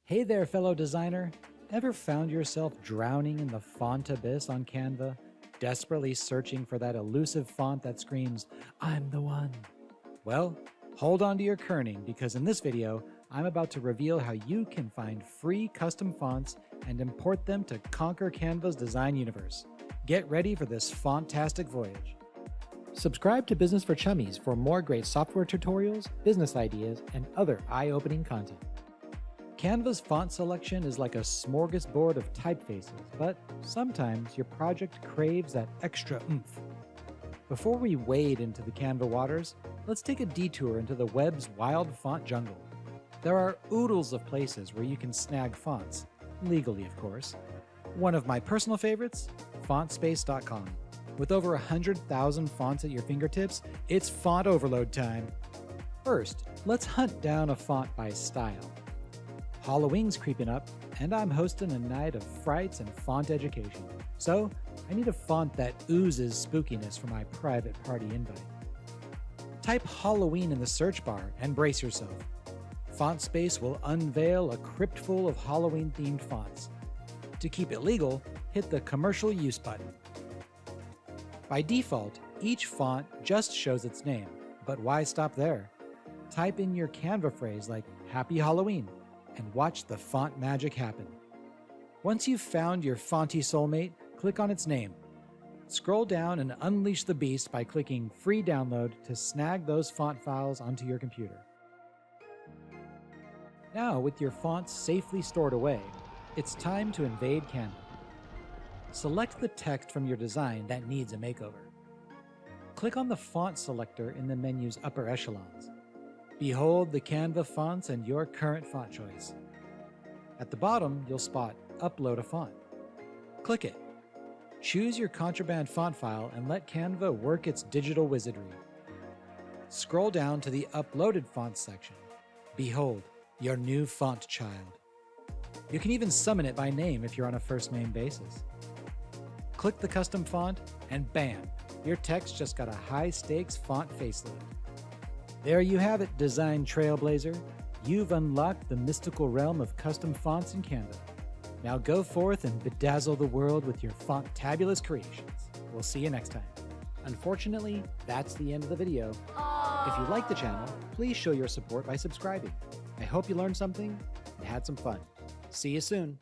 Hey there, fellow designer. Ever found yourself drowning in the font abyss on Canva, desperately searching for that elusive font that screams, "I'm the one"? Well, hold on to your kerning because in this video, I'm about to reveal how you can find free custom fonts and import them to conquer Canva's design universe. Get ready for this fontastic voyage. Subscribe to Business for Chummies for more great software tutorials, business ideas, and other eye-opening content. Canva's font selection is like a smorgasbord of typefaces, but sometimes your project craves that extra oomph. Before we wade into the Canva waters, let's take a detour into the web's wild font jungle. There are oodles of places where you can snag fonts, legally of course. One of my personal favorites, fontspace.com. With over 100,000 fonts at your fingertips, it's font overload time. First, let's hunt down a font by style. Halloween's creeping up, and I'm hosting a night of frights and font education. So, I need a font that oozes spookiness for my private party invite. Type Halloween in the search bar and brace yourself. FontSpace will unveil a crypt full of Halloween-themed fonts. To keep it legal, hit the commercial use button. By default, each font just shows its name, but why stop there? Type in your Canva phrase like Happy Halloween and watch the font magic happen. Once you've found your fonty soulmate, click on its name. Scroll down and unleash the beast by clicking Free Download to snag those font files onto your computer. Now, with your fonts safely stored away, it's time to invade Canva. Select the text from your design that needs a makeover. Click on the font selector in the menu's upper echelons. Behold the Canva fonts and your current font choice. At the bottom, you'll spot Upload a Font. Click it. Choose your contraband font file and let Canva work its digital wizardry. Scroll down to the Uploaded Fonts section. Behold, your new font child. You can even summon it by name if you're on a first-name basis. Click the custom font, and bam, your text just got a high-stakes font facelift. There you have it, design trailblazer. You've unlocked the mystical realm of custom fonts in Canva. Now go forth and bedazzle the world with your font-tabulous creations. We'll see you next time. Unfortunately, that's the end of the video. If you like the channel, please show your support by subscribing. I hope you learned something and had some fun. See you soon.